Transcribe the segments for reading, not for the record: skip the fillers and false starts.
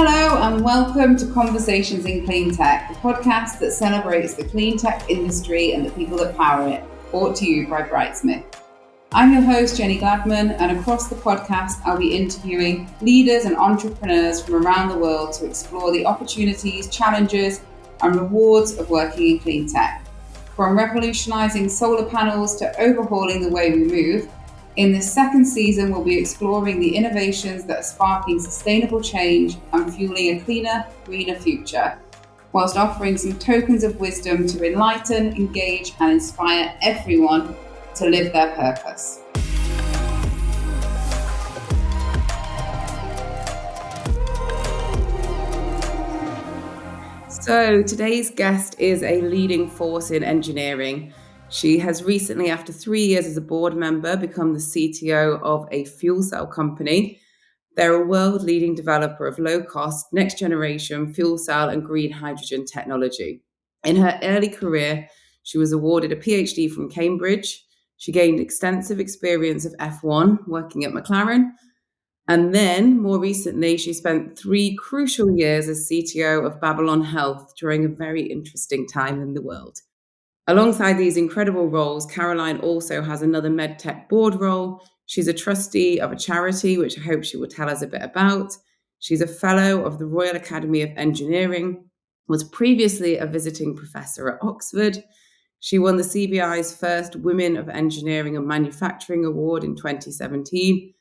Hello and welcome to Conversations in Cleantech, the podcast that celebrates the clean tech industry and the people that power it, brought to you by Brightsmith. I'm your host, Jenny Gladman, and across the podcast, I'll be interviewing leaders and entrepreneurs from around the world to explore the opportunities, challenges, and rewards of working in clean tech. From revolutionizing solar panels to overhauling the way we move, in this second season, we'll be exploring the innovations that are sparking sustainable change and fueling a cleaner, greener future, whilst offering some tokens of wisdom to enlighten, engage, and inspire everyone to live their purpose. So today's guest is a leading force in engineering. She has recently, after 3 years as a board member, become the CTO of a fuel cell company. They're a world-leading developer of low-cost, next-generation fuel cell and green hydrogen technology. In her early career, she was awarded a PhD from Cambridge. She gained extensive experience of F1, working at McLaren. And then, more recently, she spent 3 crucial years as CTO of Babylon Health during a very interesting time in the world. Alongside these incredible roles, Carloline also has another medtech board role. She's a trustee of a charity, which I hope she will tell us a bit about. She's a fellow of the Royal Academy of Engineering, was previously a visiting professor at Oxford. She won the CBI's first Women of Engineering and Manufacturing Award in 2017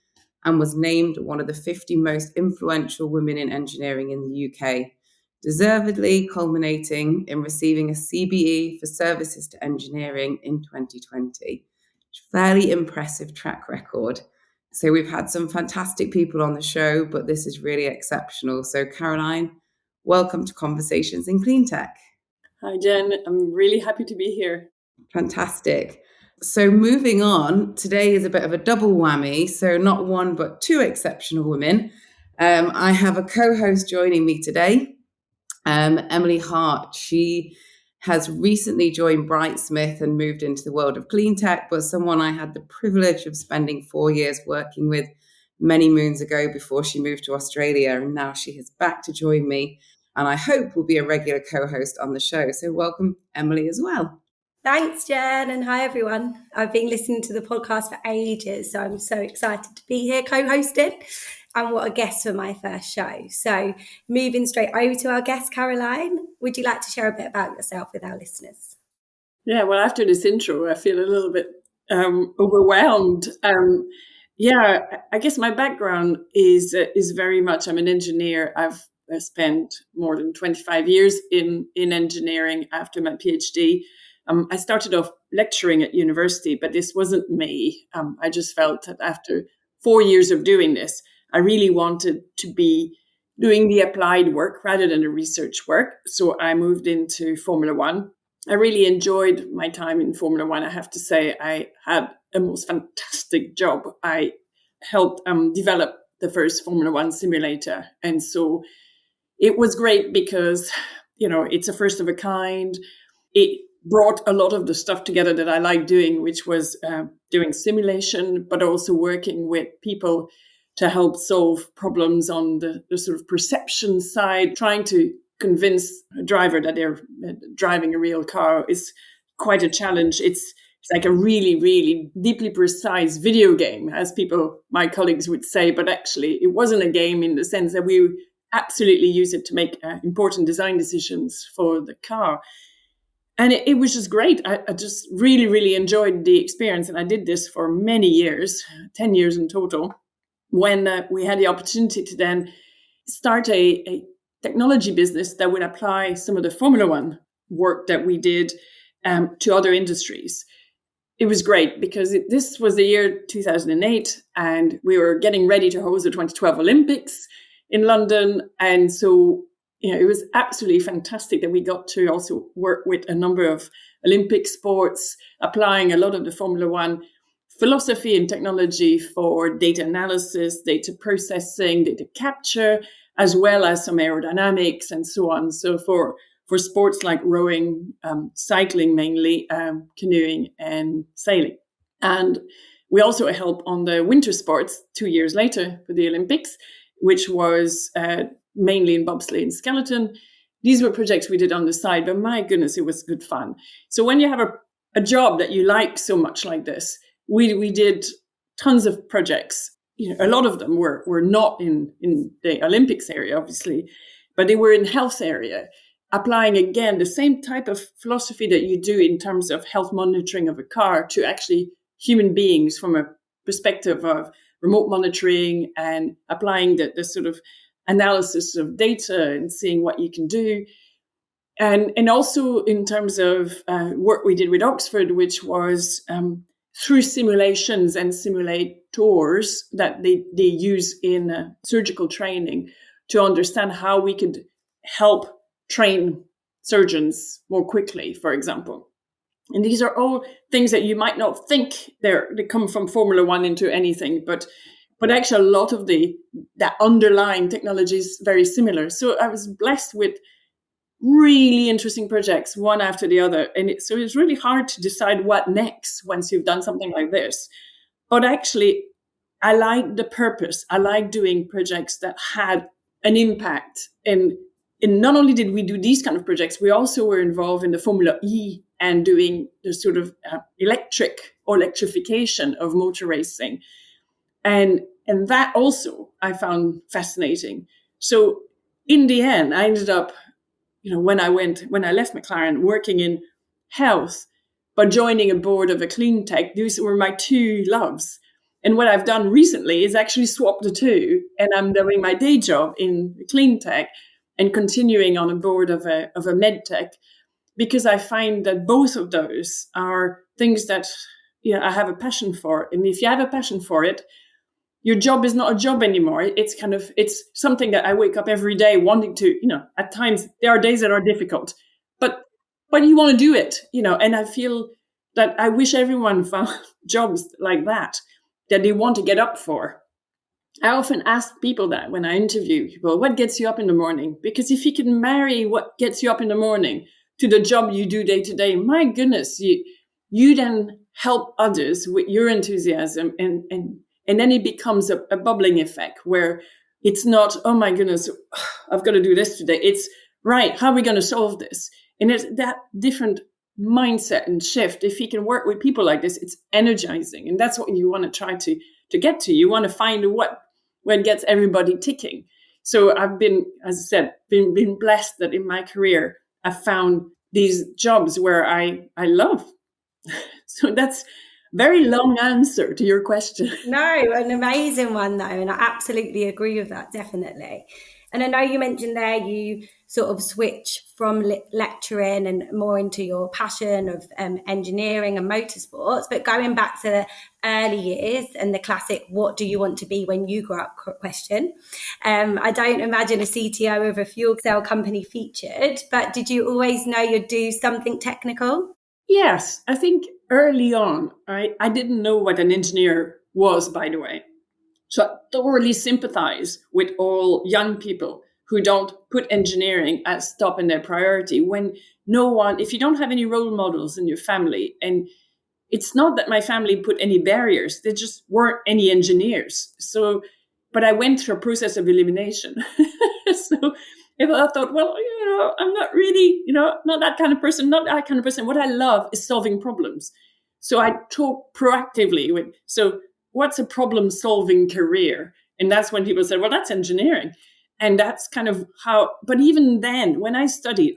and was named one of the 50 most influential women in engineering in the UK, deservedly culminating in receiving a CBE for services to engineering in 2020. Fairly impressive track record. So we've had some fantastic people on the show, but this is really exceptional. So Carloline, welcome to Conversations in Cleantech. Hi, Jen. I'm really happy to be here. Fantastic. So moving on, today is a bit of a double whammy. So not one, but 2 exceptional women. I have a co-host joining me today, Emily Hart. She has recently joined Brightsmith and moved into the world of clean tech, but someone I had the privilege of spending 4 years working with many moons ago before she moved to Australia. And now she is back to join me, and I hope will be a regular co-host on the show. So welcome, Emily, as well. Thanks, Jen, and hi, everyone. I've been listening to the podcast for ages, so I'm so excited to be here co-hosting, and what a guest for my first show. So moving straight over to our guest, Carloline, would you like to share a bit about yourself with our listeners? Yeah, well, after this intro, I feel a little bit overwhelmed. I guess my background is very much, I'm an engineer. I've spent more than 25 years in engineering after my PhD. I started off lecturing at university, but this wasn't me. I just felt that after 4 years of doing this, I really wanted to be doing the applied work rather than the research work. So I moved into Formula One. I really enjoyed my time in Formula One. I have to say, I had a most fantastic job. I helped develop the first Formula One simulator. And so it was great because, it's a first of a kind. It brought a lot of the stuff together that I like doing, which was doing simulation, but also working with people to help solve problems on the sort of perception side. Trying to convince a driver that they're driving a real car is quite a challenge. It's like a really, really deeply precise video game, as my colleagues would say, but actually it wasn't a game in the sense that we absolutely use it to make important design decisions for the car. And it was just great. I just really, really enjoyed the experience. And I did this for many years, 10 years in total, when we had the opportunity to then start a technology business that would apply some of the Formula One work that we did to other industries. It was great because this was the year 2008, and we were getting ready to host the 2012 Olympics in London. And so it was absolutely fantastic that we got to also work with a number of Olympic sports, applying a lot of the Formula One philosophy and technology for data analysis, data processing, data capture, as well as some aerodynamics and so on. So for sports like rowing, cycling mainly, canoeing and sailing. And we also helped on the winter sports 2 years later for the Olympics, which was mainly in bobsleigh and skeleton. These were projects we did on the side, but my goodness, it was good fun. So when you have a job that you like so much like this, we did tons of projects. A lot of them were not in the Olympics area, obviously, but they were in health area, applying again the same type of philosophy that you do in terms of health monitoring of a car to actually human beings from a perspective of remote monitoring and applying the sort of analysis of data and seeing what you can do. And also in terms of work we did with Oxford, which was through simulations and simulators that they use in surgical training to understand how we could help train surgeons more quickly, for example. And these are all things that you might not think they come from Formula One into anything, but actually a lot of that underlying technology is very similar. So I was blessed with really interesting projects, one after the other. And so it's really hard to decide what next once you've done something like this. But actually, I like the purpose. I like doing projects that had an impact. And not only did we do these kind of projects, we also were involved in the Formula E and doing the sort of electrification of motor racing. And that also I found fascinating. So in the end, I ended up, when I left McLaren, working in health, but joining a board of a cleantech. These were my two loves. And what I've done recently is actually swap the two, and I'm doing my day job in cleantech and continuing on a board of a med tech, because I find that both of those are things that I have a passion for. And if you have a passion for it, your job is not a job anymore. It's something that I wake up every day wanting to, at times there are days that are difficult, but you want to do it, and I feel that I wish everyone found jobs like that they want to get up for. I often ask people that when I interview people, what gets you up in the morning? Because if you can marry what gets you up in the morning to the job you do day to day, my goodness, you then help others with your enthusiasm, and then it becomes a bubbling effect where it's not, oh my goodness, I've got to do this today. It's right, how are we going to solve this? And it's that different mindset and shift. If you can work with people like this, it's energizing. And that's what you want to try to get to. You want to find what gets everybody ticking. So I've been, as I said, been blessed that in my career, I've found these jobs where I love. So that's very long answer to your question. No, an amazing one though. And I absolutely agree with that, definitely. And I know you mentioned there you sort of switch from lecturing and more into your passion of engineering and motorsports, but going back to the early years and the classic, what do you want to be when you grow up question. I don't imagine a CTO of a fuel cell company featured, but did you always know you'd do something technical? Yes, I think early on, I didn't know what an engineer was, by the way. So I thoroughly sympathize with all young people who don't put engineering as top in their priority when if you don't have any role models in your family, and it's not that my family put any barriers, there just weren't any engineers. So, but I went through a process of elimination. So if I thought, well, I'm not really, not that kind of person, not that kind of person. What I love is solving problems. So I talk proactively what's a problem-solving career? And that's when people said, well, that's engineering. And that's kind of how, but even then, when I studied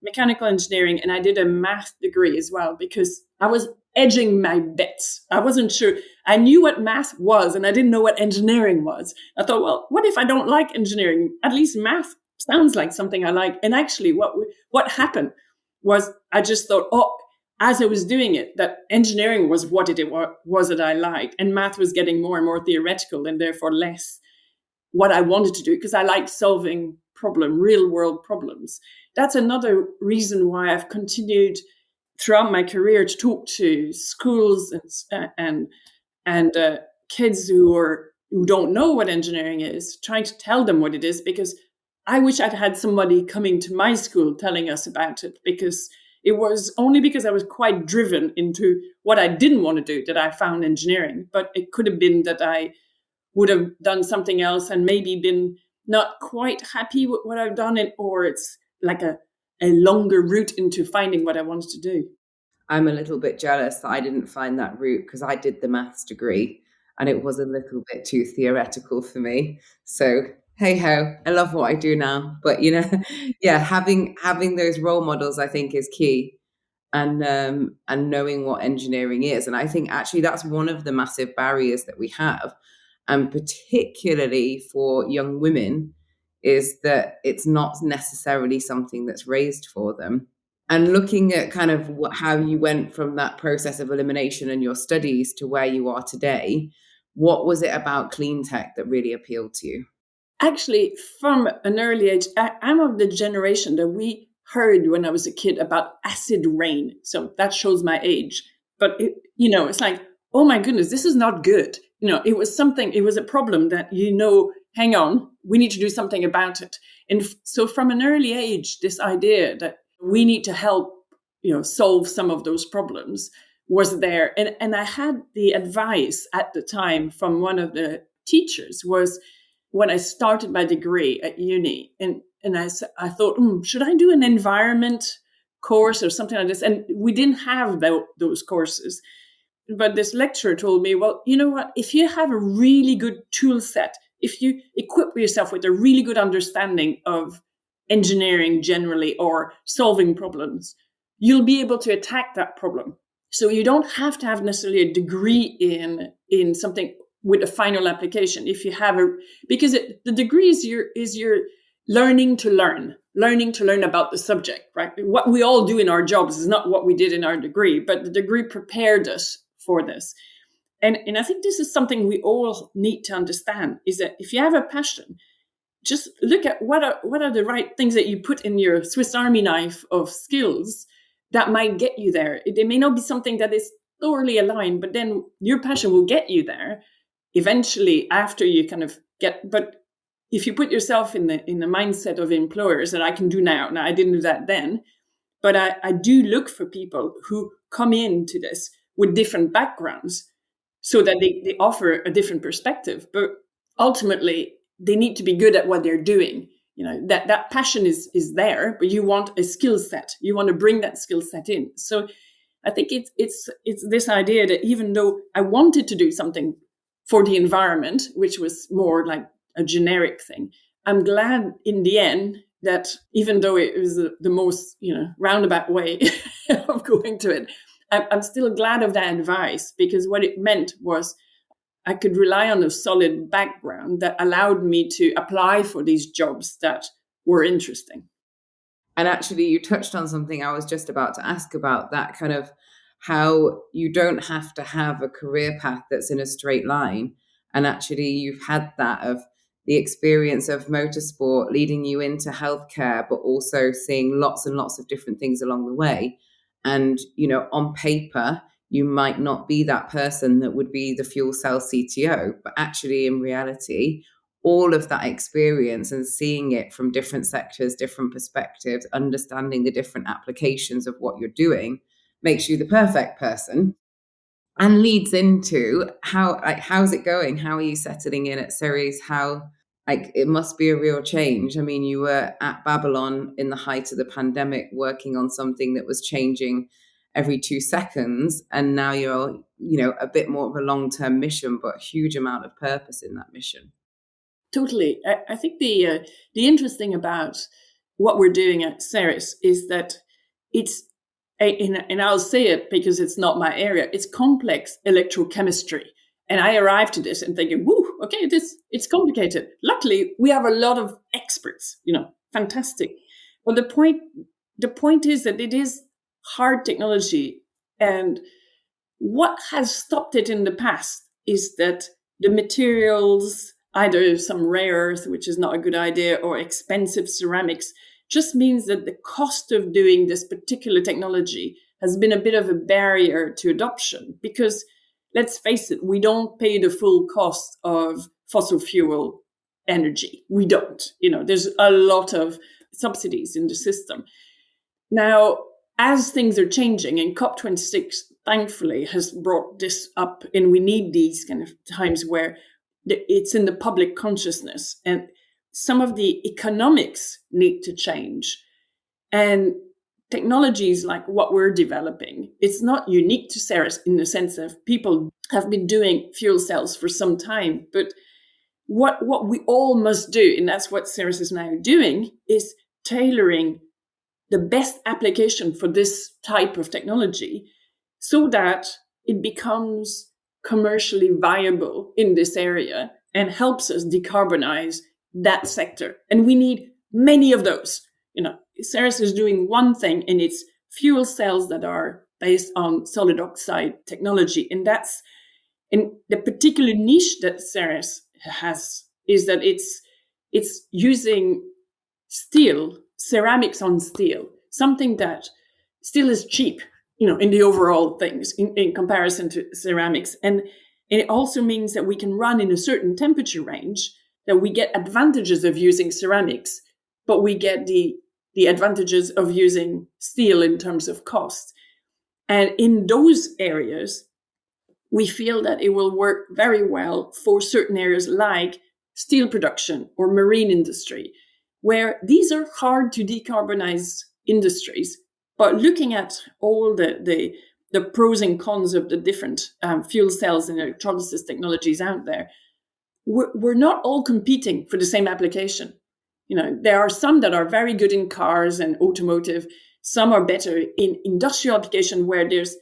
mechanical engineering, and I did a math degree as well, because I was edging my bets. I wasn't sure. I knew what math was, and I didn't know what engineering was. I thought, well, what if I don't like engineering? At least math sounds like something I like. And actually, what happened was I just thought, as I was doing it, that engineering was what it was that I liked, and math was getting more and more theoretical, and therefore less what I wanted to do, because I like solving real world problems. That's another reason why I've continued throughout my career to talk to schools and kids who don't know what engineering is, trying to tell them what it is, because I wish I'd had somebody coming to my school telling us about it, because it was only because I was quite driven into what I didn't want to do that I found engineering. But it could have been that I would have done something else and maybe been, not quite happy with what I've done, or it's like a longer route into finding what I wanted to do. I'm a little bit jealous that I didn't find that route because I did the maths degree and it was a little bit too theoretical for me. So hey ho, I love what I do now. But yeah, having those role models I think is key, and knowing what engineering is. And I think actually that's one of the massive barriers that we have, and particularly for young women, is that it's not necessarily something that's raised for them. And looking at kind of how you went from that process of elimination and your studies to where you are today, what was it about clean tech that really appealed to you? Actually, from an early age, I'm of the generation that we heard when I was a kid about acid rain. So that shows my age. But, it's like, oh my goodness, this is not good. It was a problem that, hang on, we need to do something about it. And so from an early age, this idea that we need to help, solve some of those problems was there. And I had the advice at the time from one of the teachers was, when I started my degree at uni, and I thought, should I do an environment course or something like this? And we didn't have those courses. But this lecturer told me, well, you know what? If you have a really good tool set, if you equip yourself with a really good understanding of engineering generally or solving problems, you'll be able to attack that problem. So you don't have to have necessarily a degree in something with a final application. If you have because the degree is your learning to learn about the subject, right? What we all do in our jobs is not what we did in our degree, but the degree prepared us for this. And I think this is something we all need to understand, is that if you have a passion, just look at what are the right things that you put in your Swiss Army knife of skills that might get you there. They may not be something that is thoroughly aligned, but then your passion will get you there eventually after you kind of get. But if you put yourself in the mindset of employers that I can do now I didn't do that then, but I do look for people who come into this with different backgrounds so that they offer a different perspective. But ultimately, they need to be good at what they're doing. That passion is there, but you want a skill set. You want to bring that skill set in. So I think it's this idea that even though I wanted to do something for the environment, which was more like a generic thing, I'm glad in the end that even though it was the most roundabout way of going to it, I'm still glad of that advice, because what it meant was I could rely on a solid background that allowed me to apply for these jobs that were interesting. And actually, you touched on something I was just about to ask about, that kind of how you don't have to have a career path that's in a straight line. And actually, you've had that of the experience of motorsport leading you into healthcare, but also seeing lots and lots of different things along the way. And, on paper, you might not be that person that would be the fuel cell CTO, but actually in reality, all of that experience and seeing it from different sectors, different perspectives, understanding the different applications of what you're doing makes you the perfect person, and leads into how's it going? How are you settling in at Ceres? It must be a real change. I mean, you were at Babylon in the height of the pandemic working on something that was changing every 2 seconds, and now you're a bit more of a long-term mission, but a huge amount of purpose in that mission. Totally. I think the interesting about what we're doing at Ceres is that it's, and I'll say it because it's not my area, it's complex electrochemistry. And I arrived to this and thinking, woo, okay, it's complicated. Luckily, we have a lot of experts, fantastic. But the point is that it is hard technology. And what has stopped it in the past is that the materials, either some rare earth, which is not a good idea, or expensive ceramics, just means that the cost of doing this particular technology has been a bit of a barrier to adoption. Because let's face it, we don't pay the full cost of fossil fuel energy. We don't. There's a lot of subsidies in the system. Now, as things are changing, and COP26, thankfully, has brought this up, and we need these kind of times where it's in the public consciousness. And some of the economics need to change. And technologies like what we're developing, it's not unique to Ceres in the sense that people have been doing fuel cells for some time. But what we all must do, and that's what Ceres is now doing, is tailoring the best application for this type of technology so that it becomes commercially viable in this area and helps us decarbonize that sector. And we need many of those. Ceres is doing one thing, and it's fuel cells that are based on solid oxide technology. And the particular niche that Ceres has is that it's using steel, ceramics on steel, something that steel is cheap, in the overall things in comparison to ceramics. And it also means that we can run in a certain temperature range, that we get advantages of using ceramics, but we get the advantages of using steel in terms of cost. And in those areas, we feel that it will work very well for certain areas like steel production or marine industry, where these are hard to decarbonize industries. But looking at all the pros and cons of the different fuel cells and electrolysis technologies out there, we're not all competing for the same application. There are some that are very good in cars and automotive. Some are better in industrial application where there's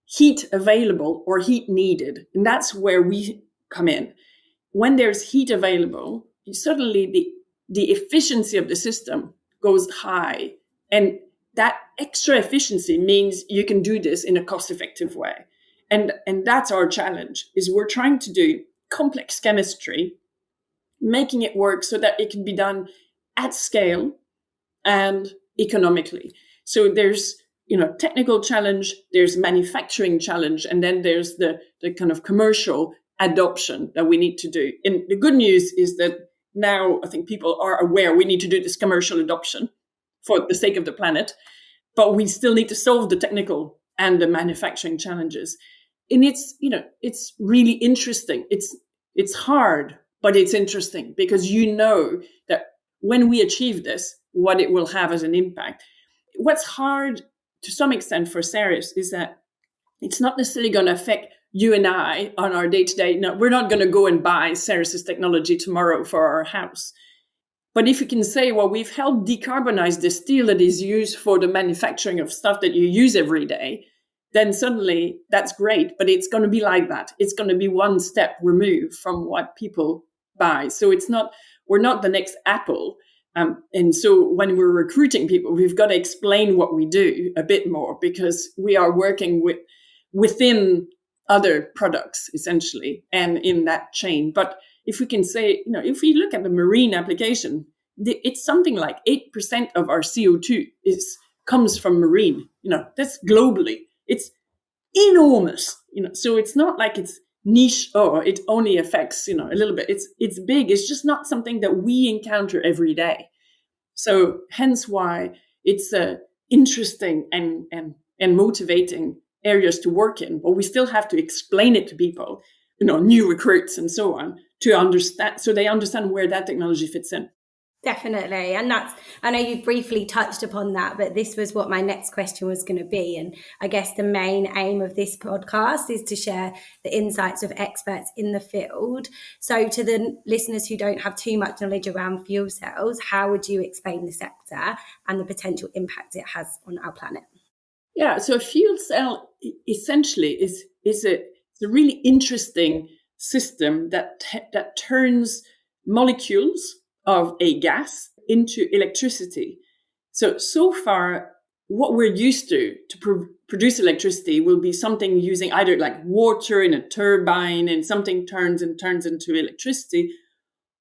heat available or heat needed. And that's where we come in. When there's heat available, suddenly the efficiency of the system goes high. And that extra efficiency means you can do this in a cost-effective way. And that's our challenge, is we're trying to do complex chemistry, making it work so that it can be done at scale and economically. So there's technical challenge, there's manufacturing challenge, and then there's the kind of commercial adoption that we need to do. And the good news is that now I think people are aware we need to do this commercial adoption for the sake of the planet, but we still need to solve the technical and the manufacturing challenges. And it's really interesting. It's hard, but it's interesting because that when we achieve this, what it will have as an impact. What's hard to some extent for Ceres is that it's not necessarily going to affect you and I on our day-to-day. No, we're not going to go and buy Ceres' technology tomorrow for our house. But if you can say, well, we've helped decarbonize the steel that is used for the manufacturing of stuff that you use every day, then suddenly that's great. But it's going to be like that. It's going to be one step removed from what people buy. So we're not the next Apple. And so when we're recruiting people, we've got to explain what we do a bit more because we are working within other products, essentially, and in that chain. But if we can say, if we look at the marine application, it's something like 8% of our CO2 comes from marine. That's globally. It's enormous. So it's not like it's niche. Oh, it only affects a little bit. It's big. It's just not something that we encounter every day. So hence why it's interesting and motivating areas to work in, but we still have to explain it to people, new recruits and so on, to understand, so they understand where that technology fits in. Definitely. And I know you briefly touched upon that, but this was what my next question was going to be. And I guess the main aim of this podcast is to share the insights of experts in the field. So to the listeners who don't have too much knowledge around fuel cells, how would you explain the sector and the potential impact it has on our planet? Yeah, so a fuel cell essentially is a really interesting system that turns molecules of a gas into electricity. So far, what we're used to produce electricity will be something using either like water in a turbine and something turns into electricity,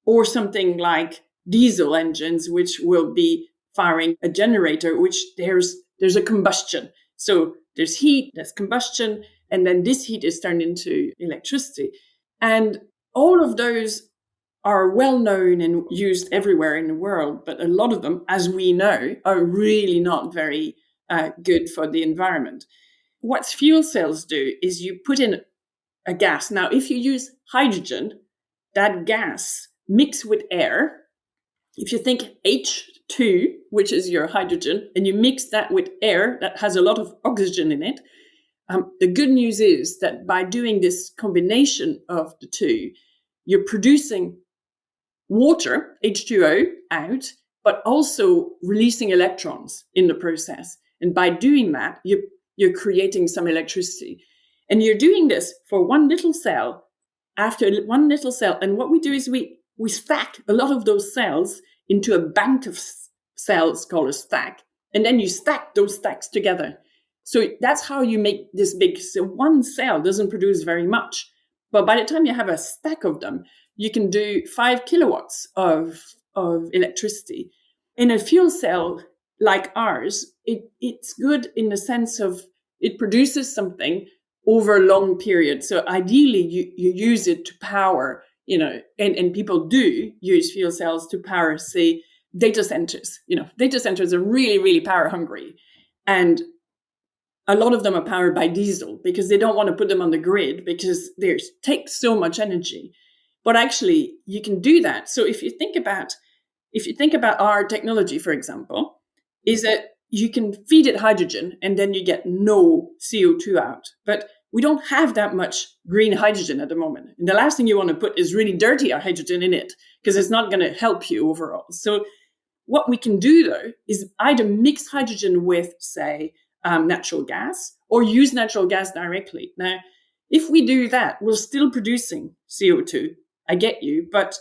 or something like diesel engines, which will be firing a generator, which there's a combustion. So there's heat, there's combustion, and then this heat is turned into electricity. And all of those are well known and used everywhere in the world, but a lot of them, as we know, are really not very good for the environment. What fuel cells do is you put in a gas. Now, if you use hydrogen, that gas mixed with air if you think H2, which is your hydrogen, and you mix that with air that has a lot of oxygen in it, the good news is that by doing this combination of the two, you're producing water, H2O, out, but also releasing electrons in the process. And by doing that, you're creating some electricity. And you're doing this for one little cell after one little cell. And what we do is we stack a lot of those cells into a bank of cells called a stack. And then you stack those stacks together. So that's how you make this big. So one cell doesn't produce very much. But by the time you have a stack of them, you can do 5 kilowatts of electricity. In a fuel cell like ours, it's good in the sense of it produces something over a long period. So ideally, you use it to power, and people do use fuel cells to power, say, data centers. Data centers are really, really power hungry. And a lot of them are powered by diesel because they don't want to put them on the grid because they take so much energy. But actually, you can do that. So if you think about our technology, for example, is that you can feed it hydrogen and then you get no CO2 out. But we don't have that much green hydrogen at the moment. And the last thing you want to put is really dirty hydrogen in it because it's not going to help you overall. So what we can do, though, is either mix hydrogen with, say, natural gas or use natural gas directly. Now, if we do that, we're still producing CO2. I get you, but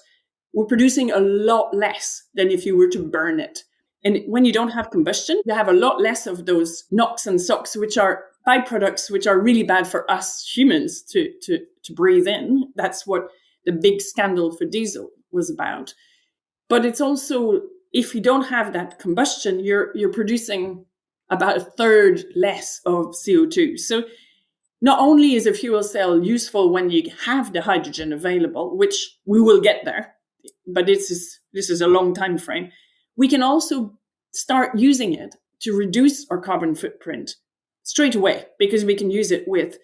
we're producing a lot less than if you were to burn it. And when you don't have combustion, you have a lot less of those NOx and SOx, which are byproducts, which are really bad for us humans to breathe in. That's what the big scandal for diesel was about. But it's also, if you don't have that combustion, you're producing about a third less of CO2. So not only is a fuel cell useful when you have the hydrogen available, which we will get there, but this is a long time frame, we can also start using it to reduce our carbon footprint straight away because we can use it with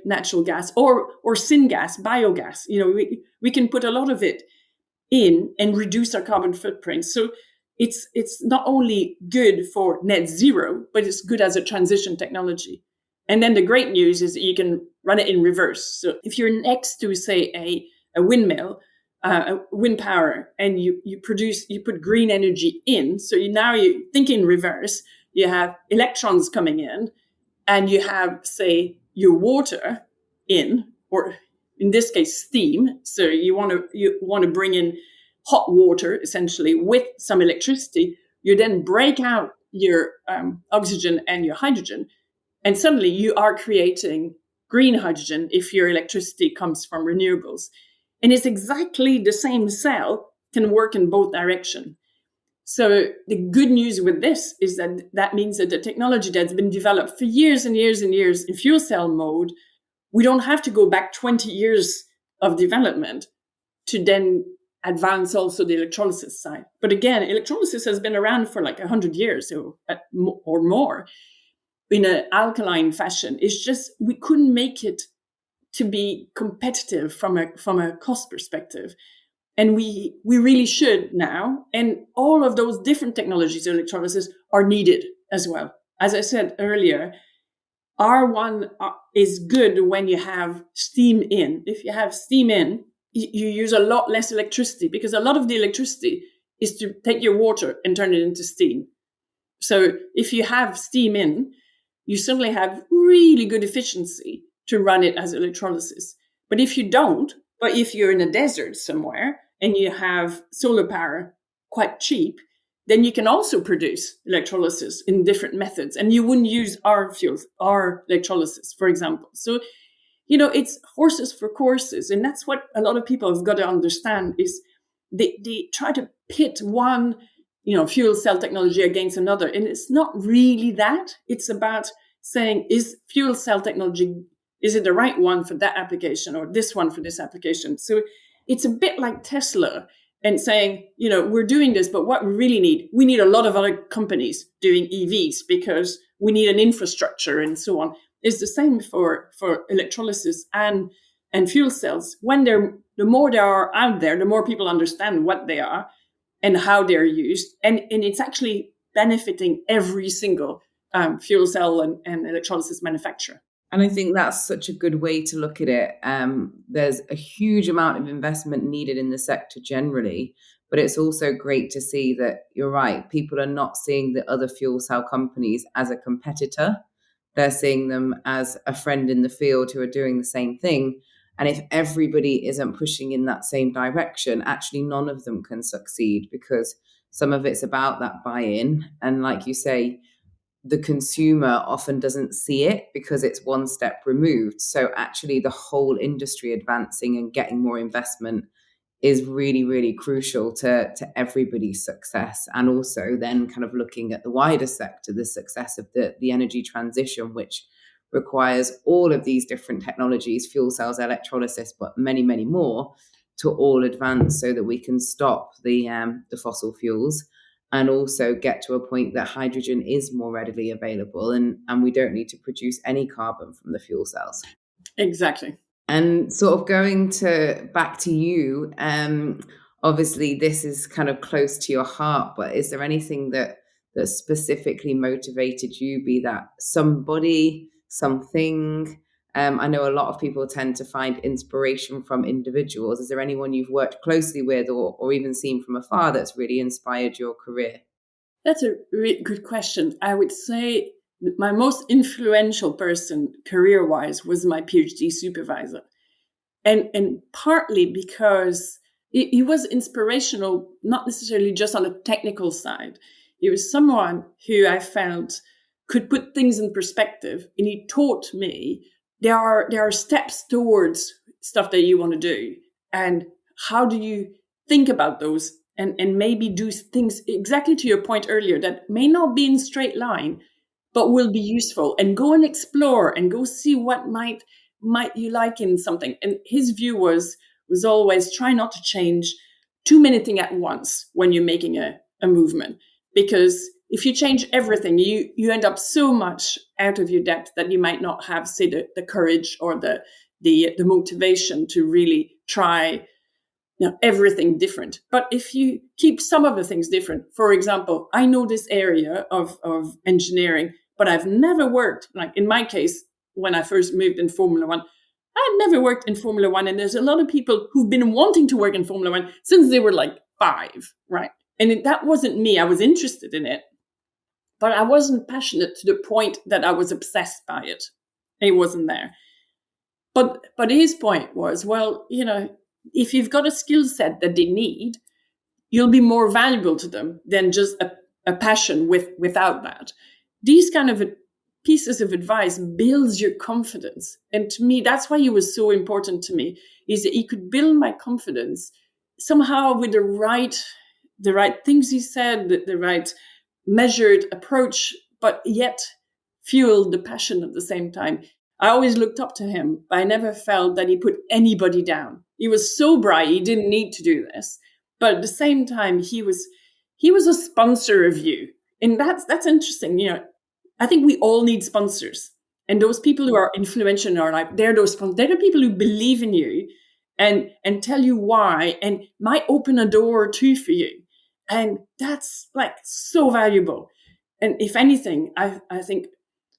natural gas or syngas, biogas. We can put a lot of it in and reduce our carbon footprint. So it's not only good for net zero, but it's good as a transition technology. And then the great news is that you can run it in reverse. So if you're next to, say, a windmill, wind power, and you put green energy in. So you think in reverse. You have electrons coming in, and you have, say, your water in, or in this case, steam. So you want to bring in hot water essentially with some electricity. You then break out your oxygen and your hydrogen, and suddenly you are creating green hydrogen if your electricity comes from renewables. And it's exactly the same cell can work in both directions. So the good news with this is that means that the technology that's been developed for years and years and years in fuel cell mode, we don't have to go back 20 years of development to then advance also the electrolysis side. But again, electrolysis has been around for like 100 years or more in an alkaline fashion. It's just we couldn't make it to be competitive from a cost perspective. And we really should now. And all of those different technologies of electrolysis are needed as well. As I said earlier, R1 is good when you have steam in. If you have steam in, you use a lot less electricity because a lot of the electricity is to take your water and turn it into steam. So if you have steam in, you suddenly have really good efficiency to run it as electrolysis. But if you don't, but if you're in a desert somewhere and you have solar power quite cheap, then you can also produce electrolysis in different methods. And you wouldn't use our electrolysis, for example. So, it's horses for courses. And that's what a lot of people have got to understand is they try to pit one, fuel cell technology against another. And it's not really that. It's about saying, is fuel cell technology, is it the right one for that application or this one for this application? So it's a bit like Tesla and saying, we're doing this, but what we really need, we need a lot of other companies doing EVs because we need an infrastructure and so on. It's the same for electrolysis and fuel cells. The more there are out there, the more people understand what they are. and how they're used. And it's actually benefiting every single fuel cell and electrolysis manufacturer. And I think that's such a good way to look at it. There's a huge amount of investment needed in the sector generally, but it's also great to see that you're right. People are not seeing the other fuel cell companies as a competitor. They're seeing them as a friend in the field who are doing the same thing. And if everybody isn't pushing in that same direction, actually none of them can succeed, because some of it's about that buy-in. And like you say, the consumer often doesn't see it because it's one step removed. So actually the whole industry advancing and getting more investment is really, really crucial to everybody's success. And also then kind of looking at the wider sector, the success of the energy transition, which requires all of these different technologies, fuel cells, electrolysis, but many, many more, to all advance so that we can stop the fossil fuels and also get to a point that hydrogen is more readily available, and we don't need to produce any carbon from the fuel cells. Exactly. And sort of going back to you, obviously this is kind of close to your heart, but is there anything that specifically motivated you, be that somebody, something? I know a lot of people tend to find inspiration from individuals. Is there anyone you've worked closely with or even seen from afar that's really inspired your career? That's a really good question. I would say my most influential person career-wise was my PhD supervisor. And partly because he was inspirational, not necessarily just on a technical side. He was someone who I felt could put things in perspective. And he taught me there are steps towards stuff that you want to do. And how do you think about those and maybe do things exactly to your point earlier that may not be in straight line, but will be useful, and go and explore and go see what might you like in something. And his view was always try not to change too many things at once when you're making a movement, because if you change everything, you end up so much out of your depth that you might not have, say, the courage or the motivation to really try everything different. But if you keep some of the things different, for example, I know this area of engineering, but I've never worked, like in my case, when I first moved in Formula One, I had never worked in Formula One. And there's a lot of people who've been wanting to work in Formula One since they were like 5, right? And that wasn't me. I was interested in it, but I wasn't passionate to the point that I was obsessed by it. It wasn't there. But his point was, well, if you've got a skill set that they need, you'll be more valuable to them than just a passion without that. These kind of pieces of advice builds your confidence. And to me, that's why he was so important to me, is that he could build my confidence somehow with the right things he said, the right measured approach, but yet fueled the passion at the same time. I always looked up to him, but I never felt that he put anybody down. He was so bright, he didn't need to do this. But at the same time, he was a sponsor of you. And that's interesting. I think we all need sponsors. And those people who are influential in our life, they're the people who believe in you and tell you why and might open a door or two for you. And that's like so valuable. And if anything, I think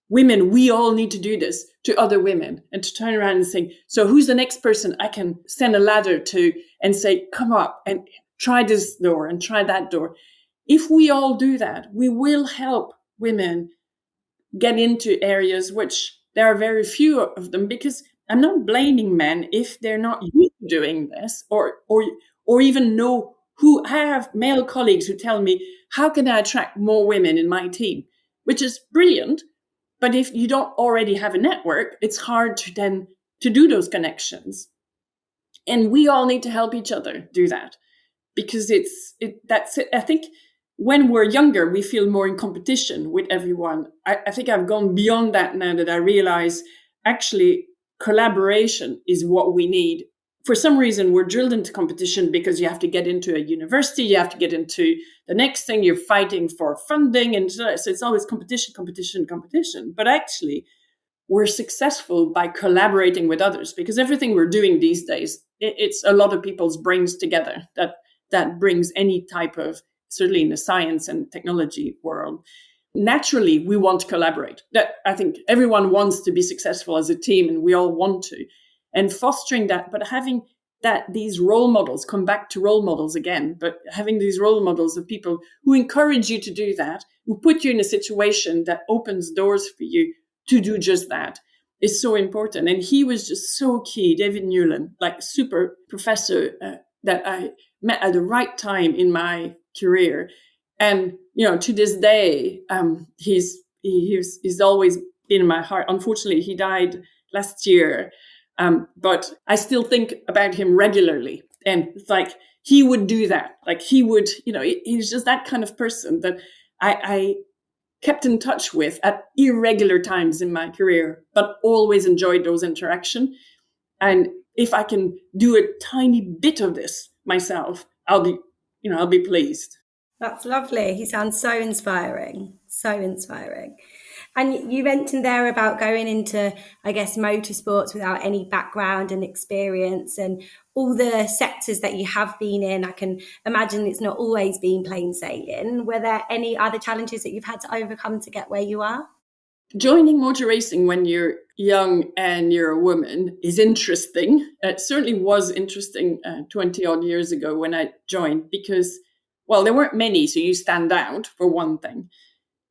women, we all need to do this to other women and to turn around and say, so who's the next person I can send a ladder to and say, come up and try this door and try that door. If we all do that, we will help women get into areas which there are very few of them, because I'm not blaming men if they're not used to doing this or even know who have male colleagues who tell me, how can I attract more women in my team? Which is brilliant. But if you don't already have a network, it's hard to do those connections. And we all need to help each other do that, because that's it. I think when we're younger, we feel more in competition with everyone. I think I've gone beyond that now that I realize actually collaboration is what we need. For some reason, we're drilled into competition because you have to get into a university, you have to get into the next thing, you're fighting for funding. And so it's always competition. But actually, we're successful by collaborating with others, because everything we're doing these days, it's a lot of people's brains together that that brings any type of, certainly in the science and technology world. Naturally, we want to collaborate. That I think everyone wants to be successful as a team, and we all want to. And fostering that, but having these role models, come back to role models again, but having these role models of people who encourage you to do that, who put you in a situation that opens doors for you to do just that, is so important. And he was just so key, David Newland, like super professor that I met at the right time in my career. And, to this day, he's always been in my heart. Unfortunately, he died last year. But I still think about him regularly. And it's like, he would do that. Like he would, he's just that kind of person that I kept in touch with at irregular times in my career, but always enjoyed those interactions. And if I can do a tiny bit of this myself, I'll be pleased. That's lovely. He sounds so inspiring. So inspiring. And you mentioned there about going into, I guess, motorsports without any background and experience and all the sectors that you have been in. I can imagine it's not always been plain sailing. Were there any other challenges that you've had to overcome to get where you are? Joining motor racing when you're young and you're a woman is interesting. It certainly was interesting 20 odd years ago when I joined because, well, there weren't many, so you stand out for one thing.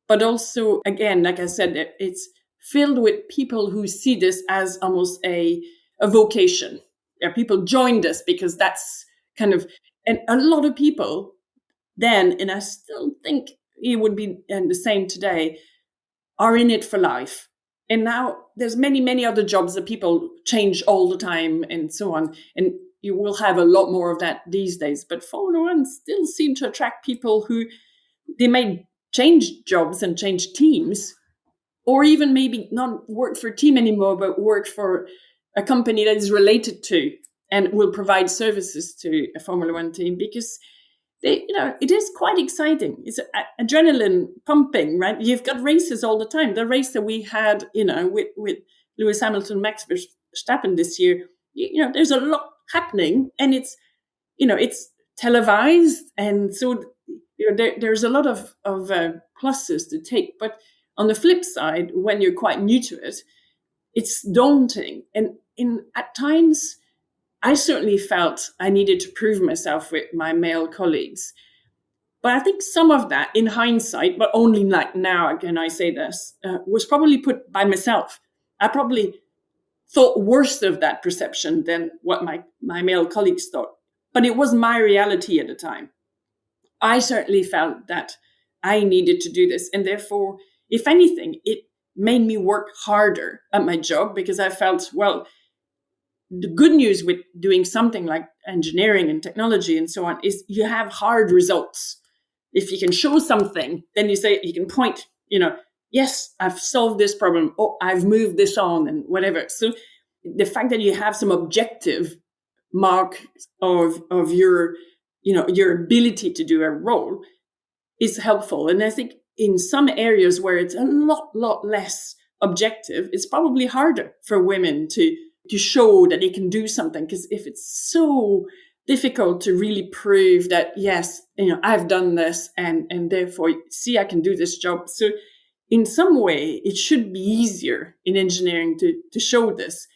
But also, again, like I said, it's filled with people who see this as almost a vocation. Yeah, people joined us because that's kind of, and a lot of people then, and I still think it would be the same today, are in it for life. And now there's many, many other jobs that people change all the time and so on. And you will have a lot more of that these days. But Formula One still seem to attract people who they may change jobs and change teams, or even maybe not work for a team anymore, but work for a company that is related to and will provide services to a Formula One team because it is quite exciting. It's adrenaline pumping, right? You've got races all the time. The race that we had, with Lewis Hamilton, Max Verstappen this year, there's a lot happening, and it's televised, and so there's a lot of pluses to take. But on the flip side, when you're quite new to it, it's daunting, and at times, I certainly felt I needed to prove myself with my male colleagues. But I think some of that, in hindsight, but only like now, can I say this, was probably put by myself. I probably thought worse of that perception than what my male colleagues thought. But it was my reality at the time. I certainly felt that I needed to do this. And therefore, if anything, it made me work harder at my job because I felt, well, the good news with doing something like engineering and technology and so on is you have hard results. If you can show something, then you can point, yes, I've solved this problem, or I've moved this on and whatever. So the fact that you have some objective mark of your, your ability to do a role is helpful. And I think in some areas where it's a lot less objective, it's probably harder for women to show that they can do something. Because if it's so difficult to really prove that, yes, I've done this and therefore, see, I can do this job. So in some way, it should be easier in engineering to show this.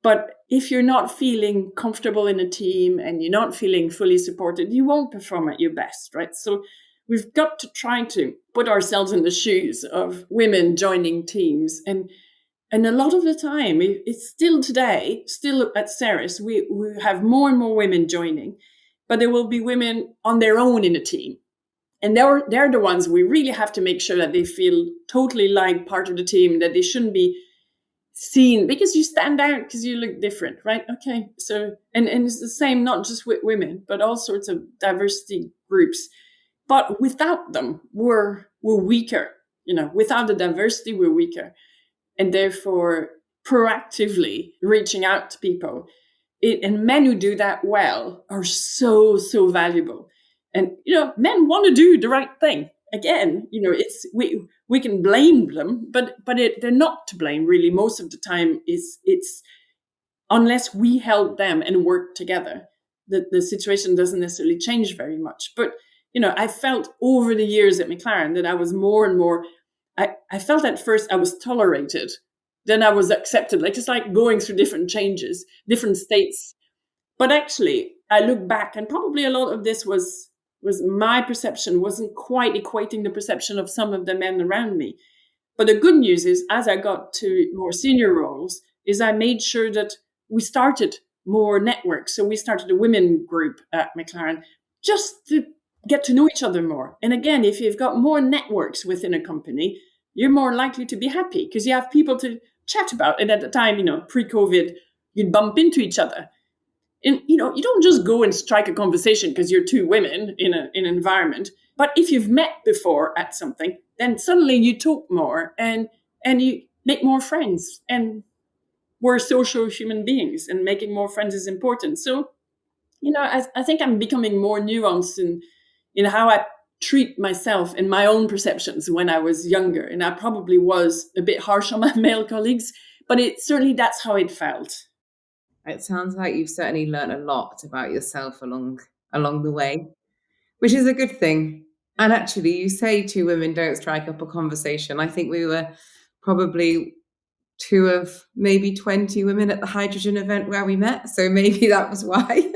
But if you're not feeling comfortable in a team and you're not feeling fully supported, you won't perform at your best, right? So we've got to try to put ourselves in the shoes of women joining teams. And a lot of the time, it's still today, still at Ceres, we have more and more women joining, but there will be women on their own in a team. And they're the ones we really have to make sure that they feel totally like part of the team, that they shouldn't be seen because you stand out because you look different, right? Okay, so, and it's the same, not just with women, but all sorts of diversity groups. But without them, we're weaker. Without the diversity, we're weaker. And therefore, proactively reaching out to people. And men who do that well are so, so valuable. And, men want to do the right thing. Again, it's we can blame them, but they're not to blame, really. Most of the time, it's unless we help them and work together, the situation doesn't necessarily change very much. But, I felt over the years at McLaren that I was more and more, I felt at first I was tolerated, then I was accepted, like it's like going through different changes, different states. But actually, I look back, and probably a lot of this was my perception wasn't quite equating the perception of some of the men around me. But the good news is, as I got to more senior roles, is I made sure that we started more networks. So we started a women group at McLaren just to get to know each other more. And again, if you've got more networks within a company, you're more likely to be happy because you have people to chat about. And at the time, pre-COVID, you'd bump into each other. And, you don't just go and strike a conversation because you're two women in an environment. But if you've met before at something, then suddenly you talk more and you make more friends. And we're social human beings, and making more friends is important. So, I think I'm becoming more nuanced in how I treat myself and my own perceptions when I was younger. And I probably was a bit harsh on my male colleagues, but that's how it felt. It sounds like you've certainly learned a lot about yourself along the way, which is a good thing. And actually, you say two women don't strike up a conversation. I think we were probably two of maybe 20 women at the hydrogen event where we met. So maybe that was why.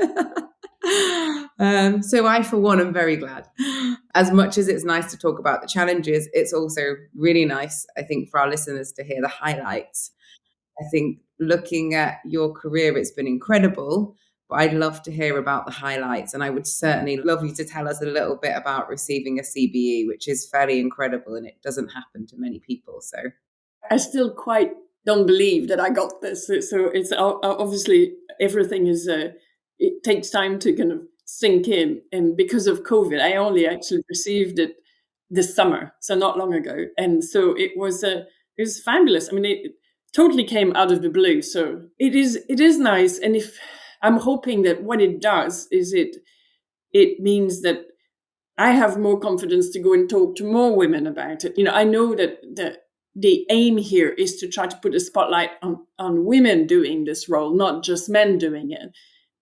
So I, for one, am very glad. As much as it's nice to talk about the challenges, it's also really nice, I think, for our listeners to hear the highlights. I think looking at your career, it's been incredible, but I'd love to hear about the highlights. And I would certainly love you to tell us a little bit about receiving a CBE, which is fairly incredible and it doesn't happen to many people. So I still quite don't believe that I got this. So it's obviously everything is, it takes time to kind of sink in. And because of COVID, I only actually received it this summer, so not long ago. And so it was fabulous. I mean, it totally came out of the blue. So it is nice. And if I'm hoping that what it does is it means that I have more confidence to go and talk to more women about it. I know that the aim here is to try to put a spotlight on women doing this role, not just men doing it.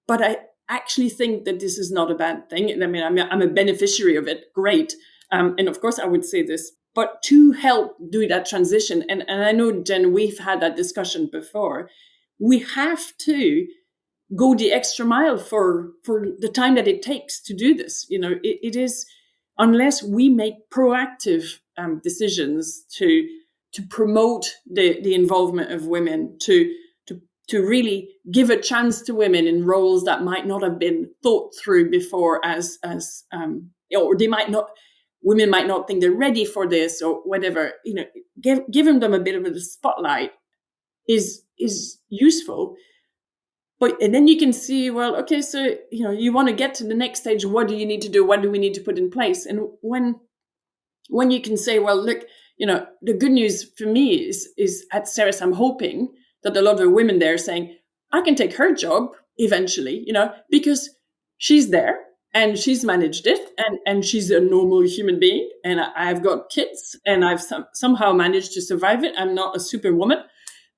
But I actually think that this is not a bad thing. I mean, I'm a beneficiary of it. Great. And of course, I would say this, but to help do that transition, and I know, Jen, we've had that discussion before, we have to go the extra mile for the time that it takes to do this. It is, unless we make proactive decisions to promote the involvement of women, to really give a chance to women in roles that might not have been thought through before, or women might not think they're ready for this or whatever. Giving them a bit of a spotlight is useful. And then you can see, well, okay, so you want to get to the next stage. What do you need to do? What do we need to put in place? And when you can say, well, look, the good news for me is at Ceres, I'm hoping that a lot of women there are saying, I can take her job eventually, because she's there and she's managed it and she's a normal human being and I've got kids and I've somehow managed to survive it. I'm not a superwoman.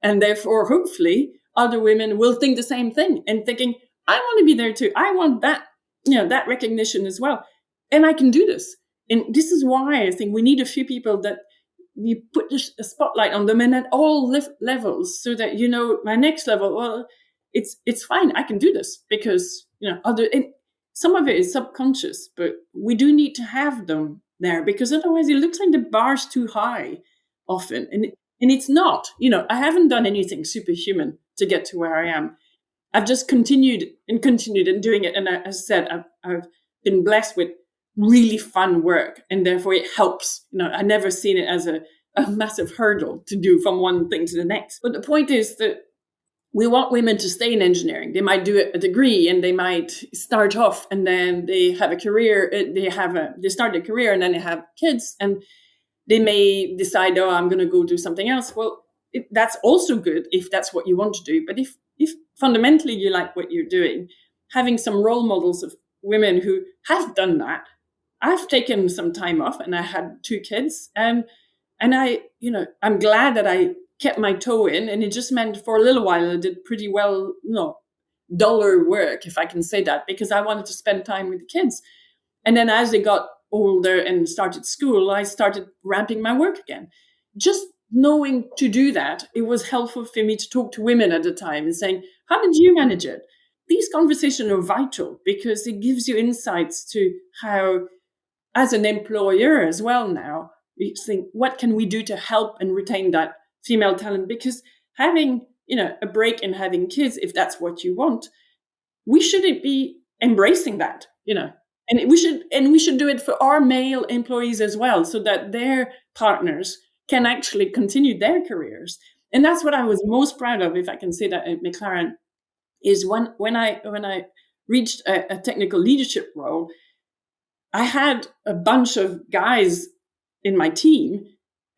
And therefore, hopefully, other women will think the same thing and thinking, I want to be there too. I want that, that recognition as well. And I can do this. And this is why I think we need a few people that you put a spotlight on them and at all levels so that, my next level, well, it's fine. I can do this because, some of it is subconscious, but we do need to have them there because otherwise it looks like the bar's too high often. And it's not, I haven't done anything superhuman to get to where I am. I've just continued and doing it. And as I said, I've been blessed with really fun work and therefore it helps. I never seen it as a massive hurdle to do from one thing to the next. But the point is that we want women to stay in engineering. They might do a degree and they might start off and then they have a career. They start a career and then they have kids and they may decide, oh, I'm going to go do something else. Well, that's also good if that's what you want to do. But if fundamentally you like what you're doing, having some role models of women who have done that. I've taken some time off and I had 2 kids and I'm glad that I kept my toe in, and it just meant for a little while I did pretty well, duller work, if I can say that, because I wanted to spend time with the kids. And then as they got older and started school, I started ramping my work again. Just knowing to do that, it was helpful for me to talk to women at the time and saying, how did you manage it? These conversations are vital because it gives you insights to how, as an employer as well now, you think, what can we do to help and retain that female talent? Because having, a break and having kids, if that's what you want, we shouldn't be embracing that, and we should do it for our male employees as well, so that their partners can actually continue their careers. And that's what I was most proud of, if I can say that, at McLaren, is when I reached a technical leadership role, I had a bunch of guys in my team,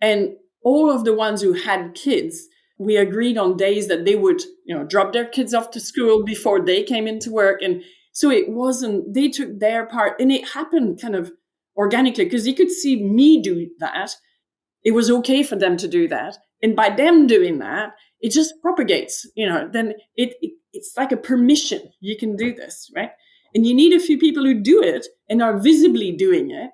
and all of the ones who had kids, we agreed on days that they would, drop their kids off to school before they came into work. And so it wasn't, they took their part, and it happened kind of organically because you could see me do that. It was okay for them to do that. And by them doing that, it just propagates, then it's like a permission. You can do this, right? And you need a few people who do it and are visibly doing it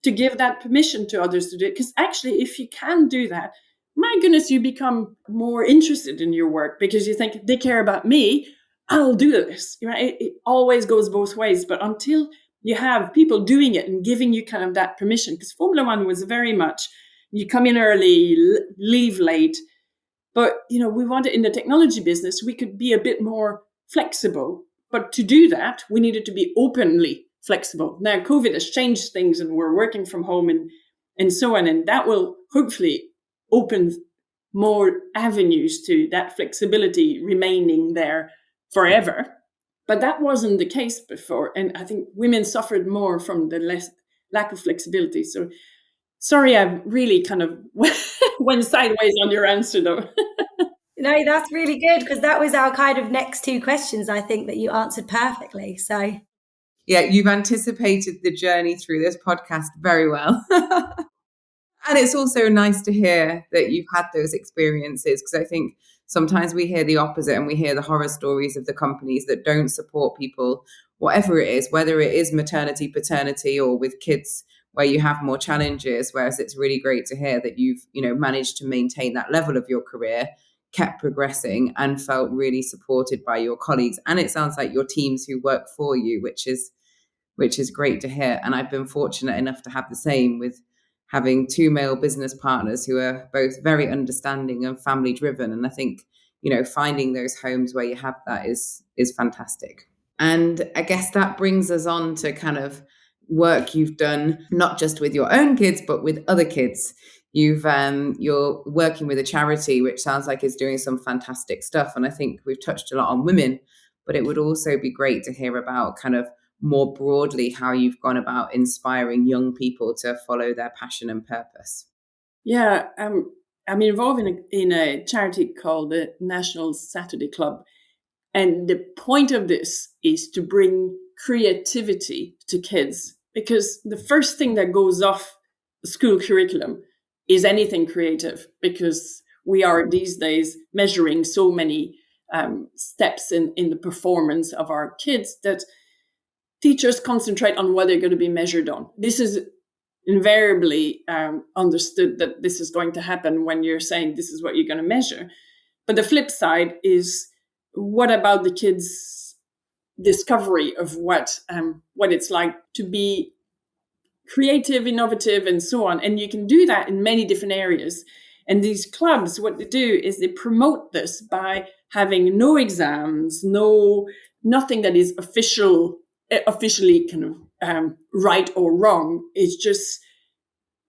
to give that permission to others to do it. Because actually, if you can do that, my goodness, you become more interested in your work because you think, they care about me, I'll do this. Right? It always goes both ways. But until you have people doing it and giving you kind of that permission, because Formula One was very much, you come in early, leave late. But, we wanted, in the technology business, we could be a bit more flexible. But to do that, we needed to be openly flexible. Now, COVID has changed things and we're working from home and so on. And that will hopefully open more avenues to that flexibility remaining there forever. But that wasn't the case before. And I think women suffered more from the lack of flexibility. So sorry, I really kind of went sideways on your answer, though. No, that's really good, because that was our kind of next two questions, I think, that you answered perfectly. So Yeah, you've anticipated the journey through this podcast very well. And it's also nice to hear that you've had those experiences, because I think sometimes we hear the opposite and we hear the horror stories of the companies that don't support people, whatever it is, whether it is maternity, paternity, or with kids where you have more challenges. Whereas it's really great to hear that you've, managed to maintain that level of your career, kept progressing, and felt really supported by your colleagues. And it sounds like your teams who work for you, which is great to hear. And I've been fortunate enough to have the same, with having two male business partners who are both very understanding and family driven. And I think, finding those homes where you have that is fantastic. And I guess that brings us on to kind of work you've done, not just with your own kids, but with other kids. You're working with a charity, which sounds like is doing some fantastic stuff. And I think we've touched a lot on women, but it would also be great to hear about kind of more broadly how you've gone about inspiring young people to follow their passion and purpose. Yeah, I'm involved in a charity called the National Saturday Club. And the point of this is to bring creativity to kids, because the first thing that goes off the school curriculum is anything creative, because we are these days measuring so many steps in the performance of our kids that teachers concentrate on what they're going to be measured on. This is invariably understood that this is going to happen when you're saying this is what you're going to measure. But the flip side is, what about the kids' discovery of what it's like to be creative, innovative, and so on? And you can do that in many different areas. And these clubs, what they do is they promote this by having no exams, nothing that is officially kind of right or wrong. It's just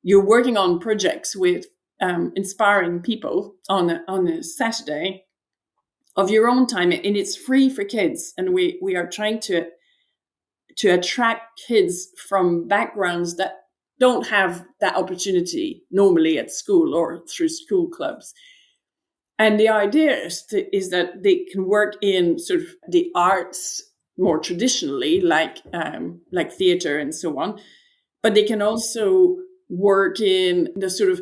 you're working on projects with inspiring people on a Saturday of your own time, and it's free for kids. And we are trying to attract kids from backgrounds that don't have that opportunity normally at school or through school clubs. And the idea is that they can work in sort of the arts more traditionally, like theater and so on, but they can also work in the sort of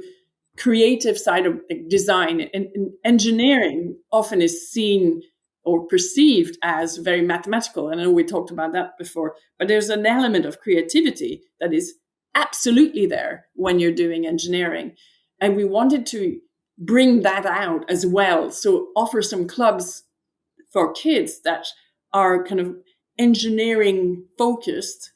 creative side of design and engineering. Often is seen or perceived as very mathematical. And I know we talked about that before, but there's an element of creativity that is absolutely there when you're doing engineering. And we wanted to bring that out as well. So offer some clubs for kids that are kind of engineering focused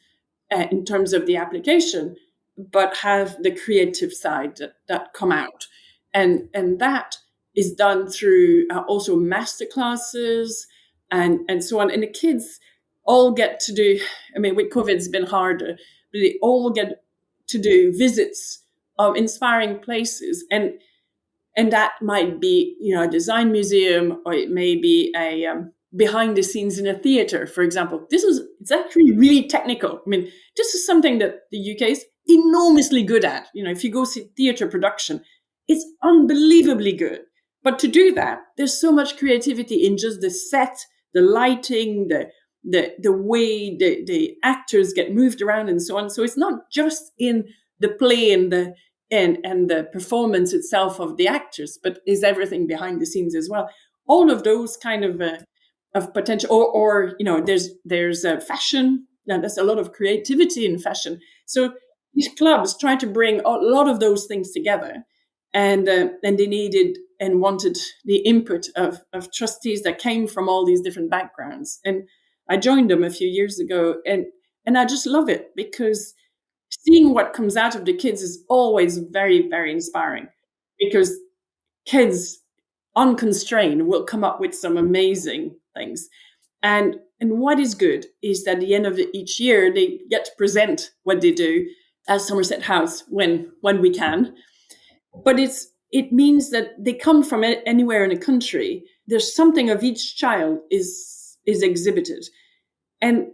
in terms of the application, but have the creative side that come out. And that is done through also master classes and so on. And the kids all get to do, I mean, with COVID, it's been harder, but they all get to do visits of inspiring places. And that might be, a design museum, or it may be a behind the scenes in a theater, for example. It's actually really technical. I mean, this is something that the UK is enormously good at. If you go see theater production, it's unbelievably good. But to do that, there's so much creativity in just the set, the lighting, the way the actors get moved around and so on. So it's not just in the play and the performance itself of the actors, but is everything behind the scenes as well. All of those kind of potential, or there's fashion. Now, there's a lot of creativity in fashion. So these clubs try to bring a lot of those things together, and they needed and wanted the input of trustees that came from all these different backgrounds. And I joined them a few years ago, and I just love it, because seeing what comes out of the kids is always very, very inspiring, because kids unconstrained will come up with some amazing things. And what is good is that at the end of each year, they get to present what they do at Somerset House when we can. But it means that they come from anywhere in the country. There's something of each child is exhibited. And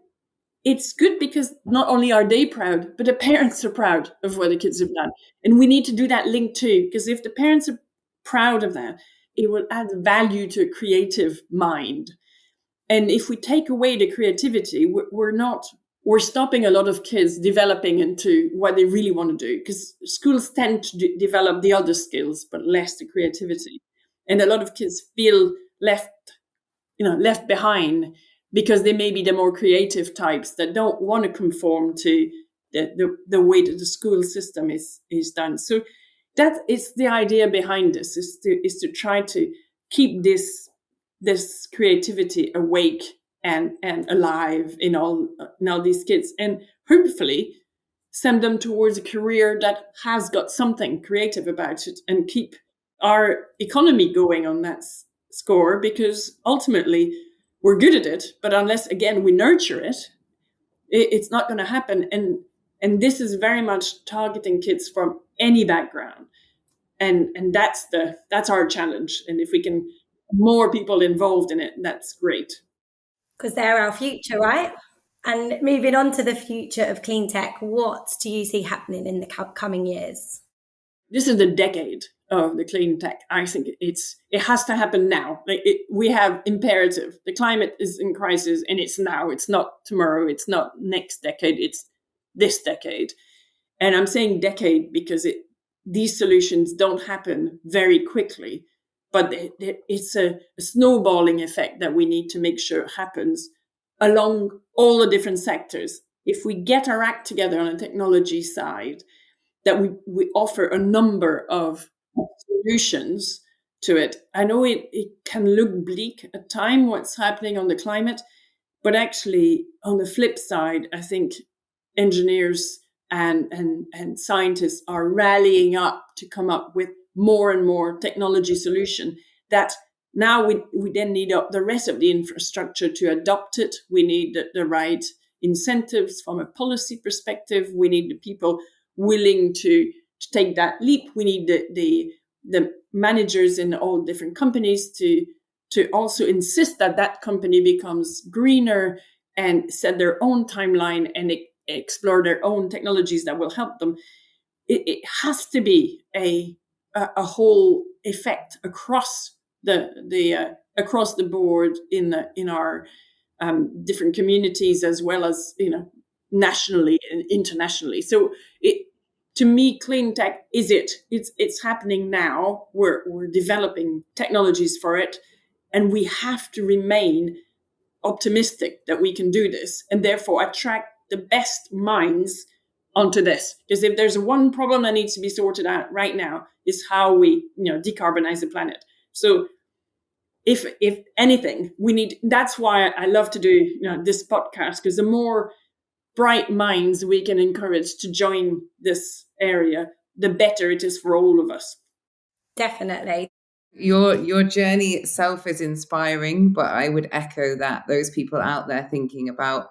it's good because not only are they proud, but the parents are proud of what the kids have done. And we need to do that link too, because if the parents are proud of that, it will add value to a creative mind. And if we take away the creativity, we're stopping a lot of kids developing into what they really want to do, because schools tend to develop the other skills, but less the creativity. And a lot of kids feel left behind, because they may be the more creative types that don't want to conform to the way that the school system is done. So that is the idea behind this, is to try to keep this creativity awake and alive in all these kids, and hopefully send them towards a career that has got something creative about it, and keep our economy going on that score, because ultimately we're good at it, but unless, again, we nurture it, it's not going to happen. And this is very much targeting kids from any background. And that's our challenge. And if we can more people involved in it, that's great. Because they're our future, right? And moving on to the future of clean tech, what do you see happening in the coming years? This is the decade of the clean tech. I think it has to happen now. We have imperative. The climate is in crisis, and it's now. It's not tomorrow. It's not next decade. It's this decade. And I'm saying decade because these solutions don't happen very quickly, but it's a snowballing effect that we need to make sure happens along all the different sectors. If we get our act together on the technology side, that we offer a number of solutions to it. I know it can look bleak at times, what's happening on the climate, but actually on the flip side, I think engineers and scientists are rallying up to come up with more and more technology solution that now we then need the rest of the infrastructure to adopt it. We need the right incentives from a policy perspective. We need the people willing to take that leap. We need the managers in all different companies to also insist that company becomes greener and set their own timeline and explore their own technologies that will help them. It has to be a whole effect across across the board in our different communities, as well as nationally and internationally. So to me, clean tech is it's happening now. We're developing technologies for it, And we have to remain optimistic that we can do this, and therefore attract the best minds onto this. Because if there's one problem that needs to be sorted out right now, is how we, decarbonize the planet. So if anything, we need, that's why I love to do, this podcast, because the more bright minds we can encourage to join this area, the better it is for all of us. Definitely. Your journey itself is inspiring, but I would echo that, those people out there thinking about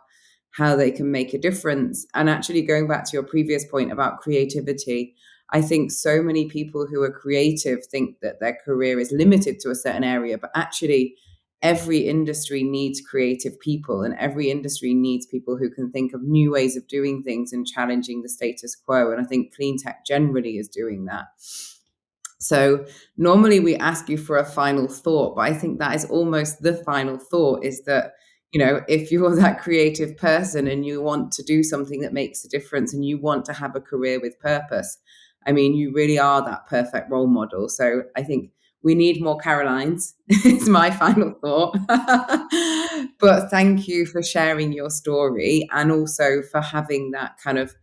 how they can make a difference. And actually going back to your previous point about creativity, I think so many people who are creative think that their career is limited to a certain area, but actually every industry needs creative people, and every industry needs people who can think of new ways of doing things and challenging the status quo. And I think clean tech generally is doing that. So normally we ask you for a final thought, but I think that is almost the final thought, is that, if you're that creative person and you want to do something that makes a difference and you want to have a career with purpose, I mean, you really are that perfect role model. So I think we need more Carolines is my final thought. But thank you for sharing your story, and also for having that kind of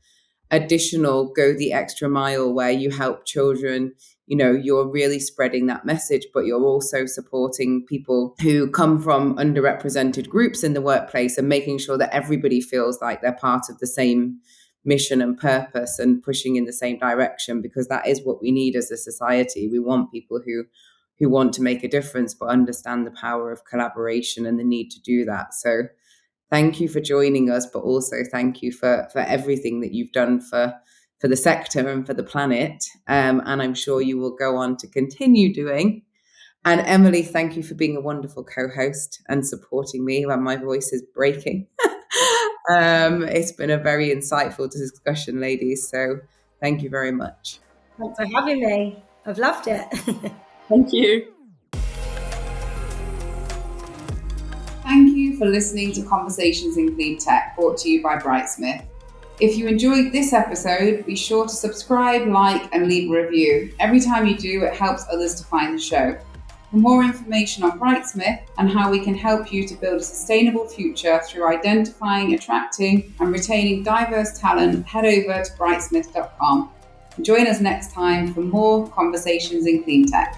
additional go the extra mile where you help children. You're really spreading that message, but you're also supporting people who come from underrepresented groups in the workplace and making sure that everybody feels like they're part of the same mission and purpose and pushing in the same direction, because that is what we need as a society. We want people who want to make a difference, but understand the power of collaboration and the need to do that. So thank you for joining us, but also thank you for everything that you've done for the sector and for the planet. And I'm sure you will go on to continue doing. And Emily, thank you for being a wonderful co-host and supporting me when my voice is breaking. It's been a very insightful discussion, ladies. So thank you very much. Thanks for having me. I've loved it. Thank you. Thank you for listening to Conversations in Clean Tech, brought to you by Brightsmith. If you enjoyed this episode, be sure to subscribe, like, and leave a review. Every time you do, it helps others to find the show. For more information on Brightsmith and how we can help you to build a sustainable future through identifying, attracting, and retaining diverse talent, head over to brightsmith.com. Join us next time for more Conversations in Clean Tech.